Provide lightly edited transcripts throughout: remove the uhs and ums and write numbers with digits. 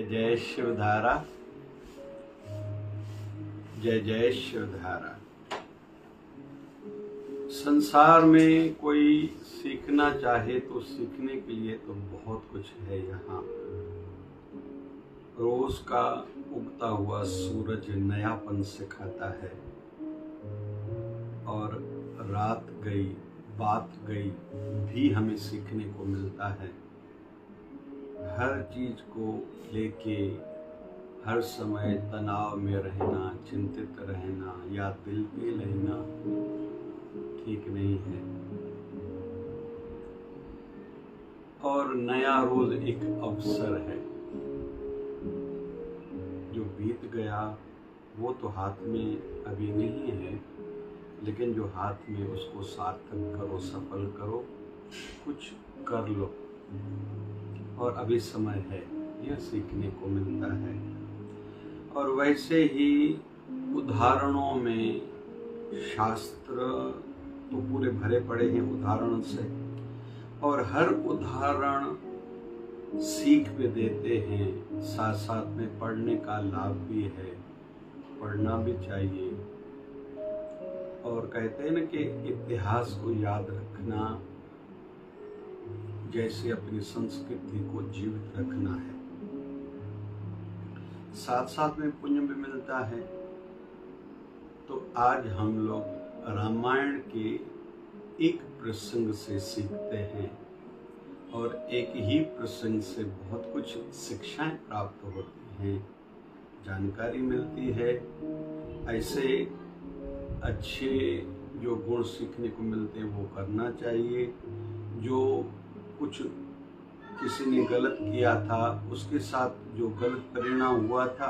जय शिवधारा, जय जय शिवधारा। संसार में कोई सीखना चाहे तो सीखने के लिए तो बहुत कुछ है। यहाँ रोज का उगता हुआ सूरज नयापन सिखाता है और रात गई बात गई भी हमें सीखने को मिलता है। हर चीज को लेके हर समय तनाव में रहना, चिंतित रहना या दिल पे लेना ठीक नहीं है। और नया रोज एक अवसर है। जो बीत गया वो तो हाथ में अभी नहीं है, लेकिन जो हाथ में उसको सार्थक करो, सफल करो, कुछ कर लो। और अभी समय है, यह सीखने को मिलता है। और वैसे ही उदाहरणों में शास्त्र तो पूरे भरे पड़े हैं उदाहरण से, और हर उदाहरण सीख भी देते हैं, साथ साथ में पढ़ने का लाभ भी है, पढ़ना भी चाहिए। और कहते हैं ना कि इतिहास को याद रखना जैसे अपनी संस्कृति को जीवित रखना है। साथ साथ में पुण्य भी मिलता है। तो आज हम लोग रामायण के एक प्रसंग से सीखते हैं और एक ही प्रसंग से बहुत कुछ शिक्षाएं प्राप्त होती हैं, जानकारी मिलती है। ऐसे अच्छे जो गुण सीखने को मिलते हैं वो करना चाहिए। जो कुछ किसी ने गलत किया था, उसके साथ जो गलत परिणाम हुआ था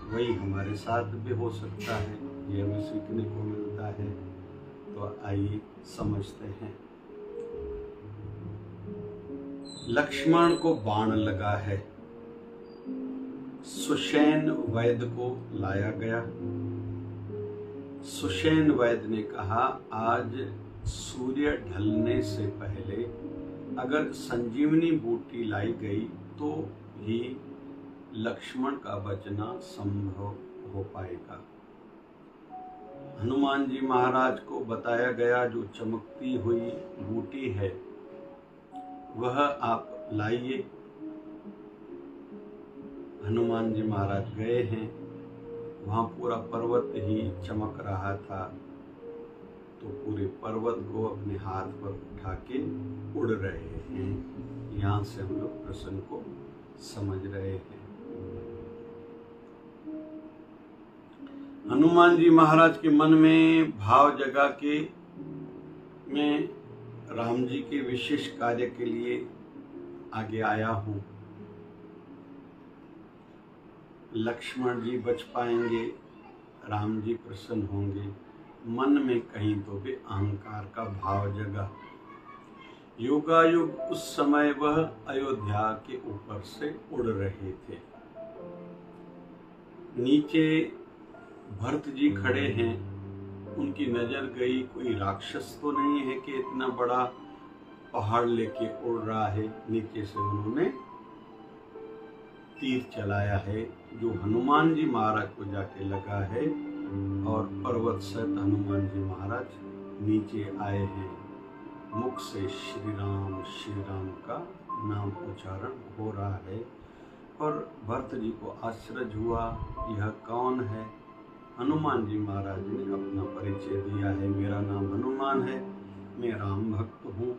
वही हमारे साथ भी हो सकता है, यह हमें सीखने को मिलता है। तो आइए समझते हैं। लक्ष्मण को बाण लगा है। सुषेण वैद्य को लाया गया। सुषेण वैद्य ने कहा, आज सूर्य ढलने से पहले अगर संजीवनी बूटी लाई गई तो ही लक्ष्मण का बचना संभव हो पाएगा। हनुमान जी महाराज को बताया गया, जो चमकती हुई बूटी है वह आप लाइए। हनुमान जी महाराज गए हैं, वहां पूरा पर्वत ही चमक रहा था, तो पूरे पर्वत को अपने हाथ पर उठा के उड़ रहे हैं। यहाँ से हम लोग प्रसंग को समझ रहे हैं। हनुमान जी महाराज के मन में भाव जगा के मैं राम जी के विशेष कार्य के लिए आगे आया हूँ। लक्ष्मण जी बच पाएंगे, राम जी प्रसन्न होंगे। मन में कहीं तो भी अहंकार का भाव जगा। युगायुग उस समय वह अयोध्या के ऊपर से उड़ रहे थे। नीचे भरत जी खड़े हैं, उनकी नजर गई, कोई राक्षस तो नहीं है कि इतना बड़ा पहाड़ लेके उड़ रहा है। नीचे से उन्होंने तीर चलाया है, जो हनुमान जी महाराज को जाके लगा है, और पर्वत से हनुमान जी महाराज नीचे आए हैं। मुख से श्री राम का नाम उच्चारण हो रहा है। और भरत जी को आश्चर्य हुआ, यह कौन है? हनुमान जी महाराज ने अपना परिचय दिया है, मेरा नाम हनुमान है, मैं राम भक्त हूँ।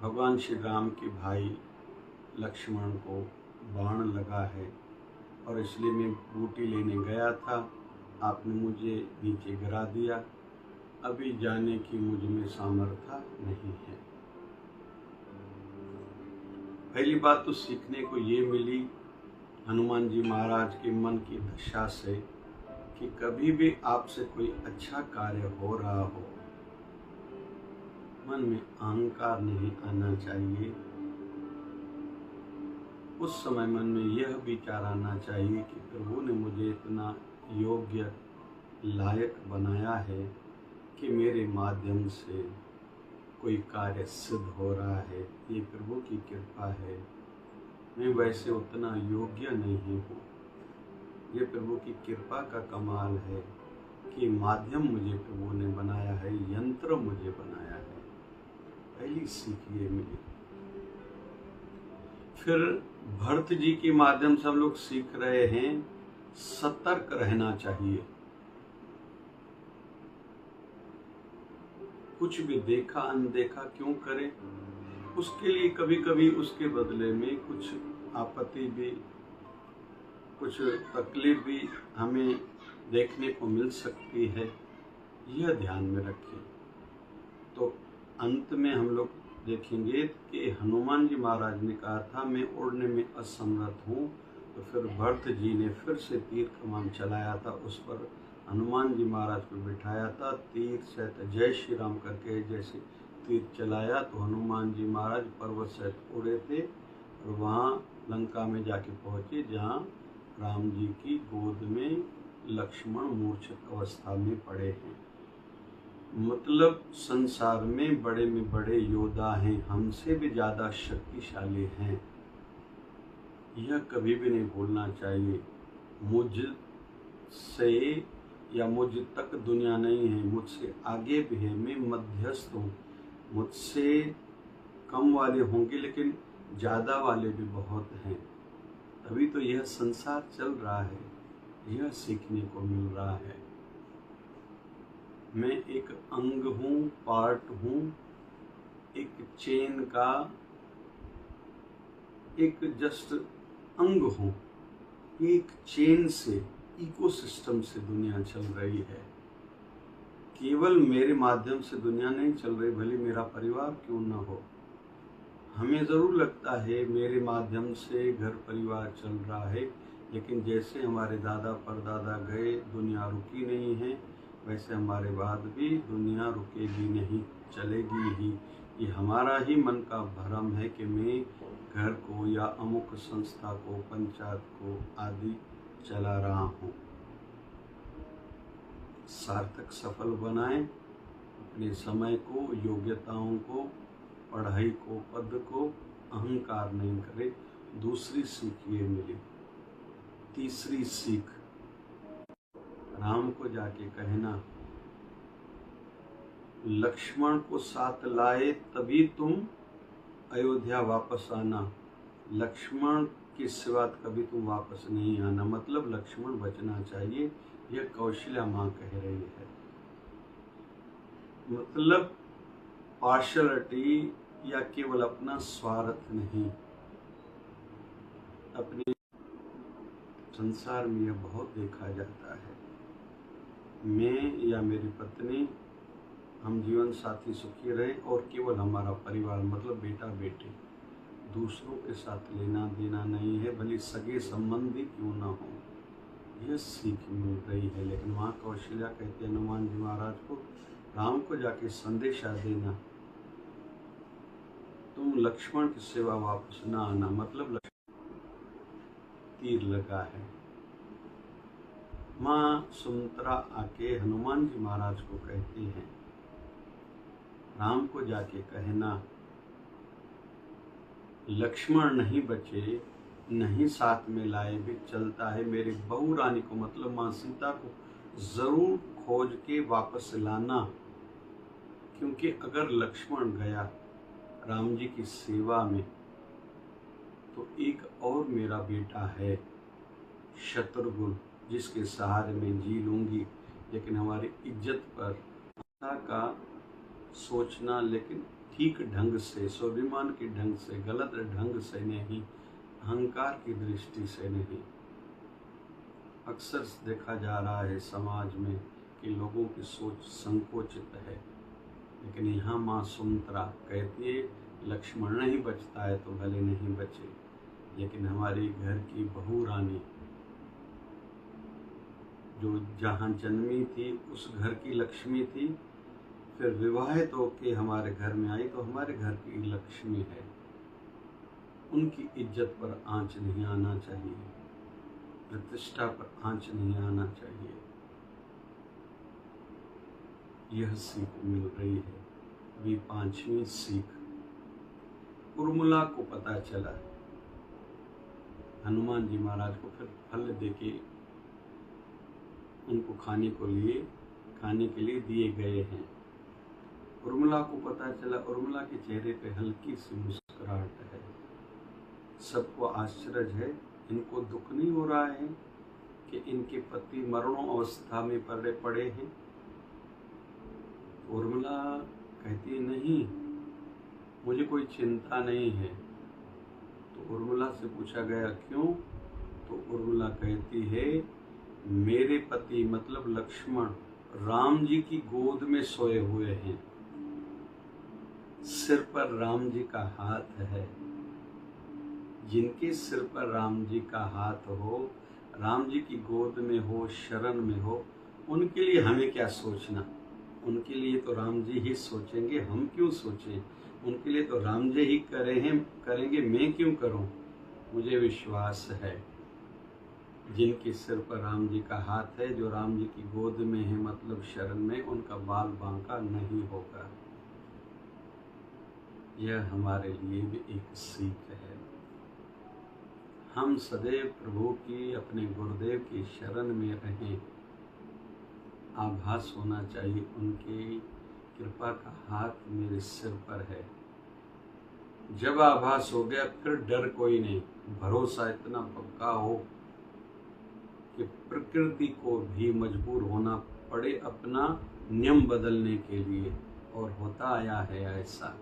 भगवान श्री राम के भाई लक्ष्मण को बाण लगा है और इसलिए मैं बूटी लेने गया था, आपने मुझे नीचे गिरा दिया। अभी जाने की मुझ में सामर्थ्य नहीं है। पहली बात तो सीखने को ये मिली हनुमान जी महाराज के मन की दशा से कि कभी भी आपसे कोई अच्छा कार्य हो रहा हो, मन में अहंकार नहीं आना चाहिए। उस समय मन में यह विचार आना चाहिए कि प्रभु ने मुझे इतना योग्य लायक बनाया है कि मेरे माध्यम से कोई कार्य सिद्ध हो रहा है, ये प्रभु की कृपा है। मैं वैसे उतना योग्य नहीं हूँ। ये प्रभु की कृपा का कमाल है कि माध्यम मुझे प्रभु ने बनाया है, यंत्र मुझे बनाया है। पहली सीख ये मिली। फिर भरत जी के माध्यम से हम लोग सीख रहे हैं, सतर्क रहना चाहिए। कुछ भी देखा अनदेखा क्यों करें? उसके लिए कभी कभी उसके बदले में कुछ आपत्ति भी, कुछ तकलीफ भी हमें देखने को मिल सकती है, यह ध्यान में रखें। तो अंत में हम लोग देखेंगे कि हनुमान जी महाराज ने कहा था मैं उड़ने में असमर्थ हूँ, तो फिर भरत जी ने फिर से तीर कमान चलाया था, उस पर हनुमान जी महाराज को बिठाया था। तीर सहित जय श्री राम करके जैसे तीर चलाया तो हनुमान जी महाराज पर्वत सहित उड़े थे और वहाँ लंका में जाके पहुँचे, जहाँ राम जी की गोद में लक्ष्मण मूर्छित अवस्था में पड़े हैं। मतलब संसार में बड़े योद्धा हैं, हमसे भी ज़्यादा शक्तिशाली हैं, यह कभी भी नहीं भूलना चाहिए। मुझसे या मुझ तक दुनिया नहीं है, मुझसे आगे भी है, मैं मध्यस्थ हूँ। मुझसे कम वाले होंगे लेकिन ज़्यादा वाले भी बहुत हैं, तभी तो यह संसार चल रहा है, यह सीखने को मिल रहा है। मैं एक अंग हूँ, पार्ट हूँ, एक चेन का एक जस्ट अंग हूँ। एक चेन से, इकोसिस्टम से दुनिया चल रही है। केवल मेरे माध्यम से दुनिया नहीं चल रही, भले मेरा परिवार क्यों न हो। हमें ज़रूर लगता है मेरे माध्यम से घर परिवार चल रहा है, लेकिन जैसे हमारे दादा परदादा गए, दुनिया रुकी नहीं है, वैसे हमारे बाद भी दुनिया रुकेगी नहीं, चलेगी ही। ये हमारा ही मन का भ्रम है कि मैं घर को या अमुक संस्था को, पंचायत को आदि चला रहा हूँ। सार्थक सफल बनाएं अपने समय को, योग्यताओं को, पढ़ाई को, पद को, अहंकार नहीं करें। दूसरी सीख ये मिली। तीसरी सीख, राम को जाके कहना, लक्ष्मण को साथ लाए तभी तुम अयोध्या वापस आना, लक्ष्मण के सिवा कभी तुम वापस नहीं आना। मतलब लक्ष्मण बचना चाहिए, यह कौशल्या माँ कह रही है। मतलब पार्शलिटी या केवल अपना स्वार्थ नहीं। अपने संसार में यह बहुत देखा जाता है, मैं या मेरी पत्नी, हम जीवन साथी सुखी रहें और केवल हमारा परिवार, मतलब बेटा बेटी, दूसरों के साथ लेना देना नहीं है, भले सगे संबंधी क्यों ना हो। यह सीख मिल रही है। लेकिन माँ कौशल्या कहते हैं हनुमान जी महाराज को, राम को जाके संदेशा देना, तुम लक्ष्मण की सेवा वापस ना आना। मतलब लक्ष्मण तीर लगा है। माँ सुमित्रा आके हनुमान जी महाराज को कहती हैं, राम को जाके कहना, लक्ष्मण नहीं बचे, नहीं साथ में लाए भी चलता है, मेरी बहू रानी को, मतलब माँ सीता को जरूर खोज के वापस लाना, क्योंकि अगर लक्ष्मण गया राम जी की सेवा में तो एक और मेरा बेटा है शत्रुघ्न, जिसके सहारे में जी लूंगी। लेकिन हमारी इज्जत पर का सोचना, लेकिन ठीक ढंग से, स्वाभिमान के ढंग से, गलत ढंग से नहीं, अहंकार की दृष्टि से नहीं। अक्सर देखा जा रहा है समाज में कि लोगों की सोच संकोचित है, लेकिन यहाँ माँ सुमित्रा कहती है लक्ष्मण नहीं बचता है तो भले नहीं बचे, लेकिन हमारी घर की बहू रानी जो जहाँ जन्मी थी उस घर की लक्ष्मी थी, फिर विवाहित होके हमारे घर में आई तो हमारे घर की लक्ष्मी है। उनकी इज्जत पर आंच नहीं आना चाहिए, प्रतिष्ठा पर आंच नहीं आना चाहिए। यह सीख मिल रही है। अभी पांचवी सीख, उर्मिला को पता चला हनुमान जी महाराज को फिर फल देके उनको खाने के लिए दिए गए हैं। उर्मिला को पता चला, उर्मिला के चेहरे पे हल्की सी मुस्कुराहट है। सबको आश्चर्य है, इनको दुख नहीं हो रहा है कि इनके पति मरणोवस्था में पड़े हैं। उर्मिला कहती है नहीं, मुझे कोई चिंता नहीं है। तो उर्मिला से पूछा गया क्यों? तो उर्मिला कहती है मेरे पति मतलब लक्ष्मण राम जी की गोद में सोए हुए हैं, सिर पर राम जी का हाथ है। जिनके सिर पर राम जी का हाथ हो, राम जी की गोद में हो, शरण में हो, उनके लिए हमें क्या सोचना? उनके लिए तो राम जी ही सोचेंगे, हम क्यों सोचें? उनके लिए तो राम जी ही करेंगे, मैं क्यों करूं? मुझे विश्वास है जिनके सिर पर राम जी का हाथ है, जो राम जी की गोद में है मतलब शरण में, उनका बाल बांका नहीं होगा। यह हमारे लिए भी एक सीख है। हम सदैव प्रभु की, अपने गुरुदेव की शरण में रहें। आभास होना चाहिए उनकी कृपा का हाथ मेरे सिर पर है। जब आभास हो गया फिर डर कोई नहीं, भरोसा इतना पक्का हो कि प्रकृति को भी मजबूर होना पड़े अपना नियम बदलने के लिए, और होता आया है ऐसा।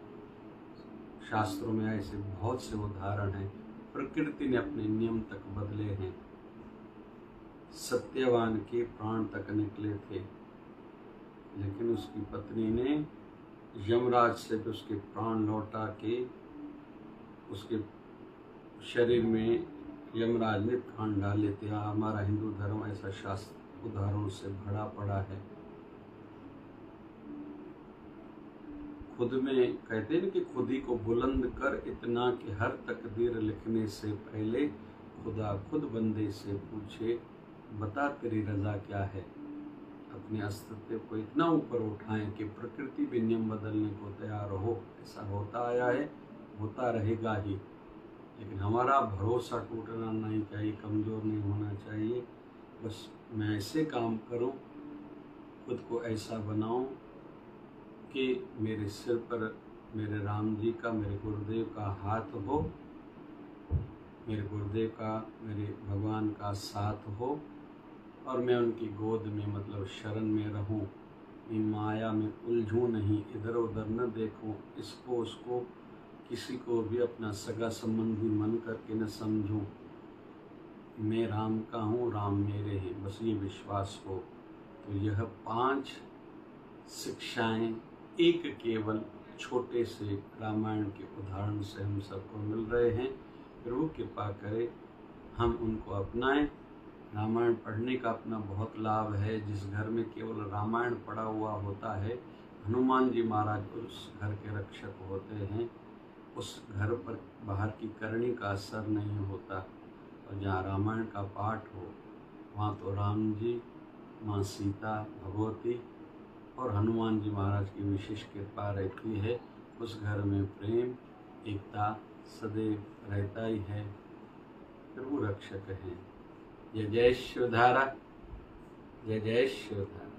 शास्त्रों में ऐसे बहुत से उदाहरण हैं, प्रकृति ने अपने नियम तक बदले हैं। सत्यवान के प्राण तक निकले थे, लेकिन उसकी पत्नी ने यमराज से भी उसके प्राण लौटा के उसके शरीर में यमराज ने प्राण डाले थे। हमारा हिंदू धर्म ऐसा शास्त्र उदाहरणों से भरा पड़ा है। खुद में कहते हैं कि खुद ही को बुलंद कर इतना कि हर तकदीर लिखने से पहले खुदा खुद बंदे से पूछे बता तेरी रजा क्या है। अपने अस्तित्व को इतना ऊपर उठाएं कि प्रकृति भी नियम बदलने को तैयार हो। ऐसा होता आया है, होता रहेगा ही, लेकिन हमारा भरोसा टूटना नहीं चाहिए, कमज़ोर नहीं होना चाहिए। बस मैं ऐसे काम करूं, खुद को ऐसा बनाऊं कि मेरे सिर पर मेरे राम जी का, मेरे गुरुदेव का हाथ हो, मेरे गुरुदेव का, मेरे भगवान का साथ हो, और मैं उनकी गोद में मतलब शरण में रहूं। मैं माया में उलझूं नहीं, इधर उधर न देखूं, इसको उसको किसी को भी अपना सगा संबंधी मन करके न समझूं। मैं राम का हूँ, राम मेरे हैं, बस ये विश्वास हो। तो यह 5 शिक्षाएं एक केवल छोटे से रामायण के उदाहरण से हम सबको मिल रहे हैं। प्रभु कृपा करे हम उनको अपनाएं। रामायण पढ़ने का अपना बहुत लाभ है। जिस घर में केवल रामायण पढ़ा हुआ होता है, हनुमान जी महाराज उस घर के रक्षक होते हैं। उस घर पर बाहर की करनी का असर नहीं होता। और जहाँ रामायण का पाठ हो वहाँ तो राम जी, माँ सीता, भगवती और हनुमान जी महाराज की विशेष कृपा रहती है। उस घर में प्रेम, एकता सदैव रहता ही है। प्रभु रक्षक हैं। जय जय शिवधारा, जय जय शिवधारा।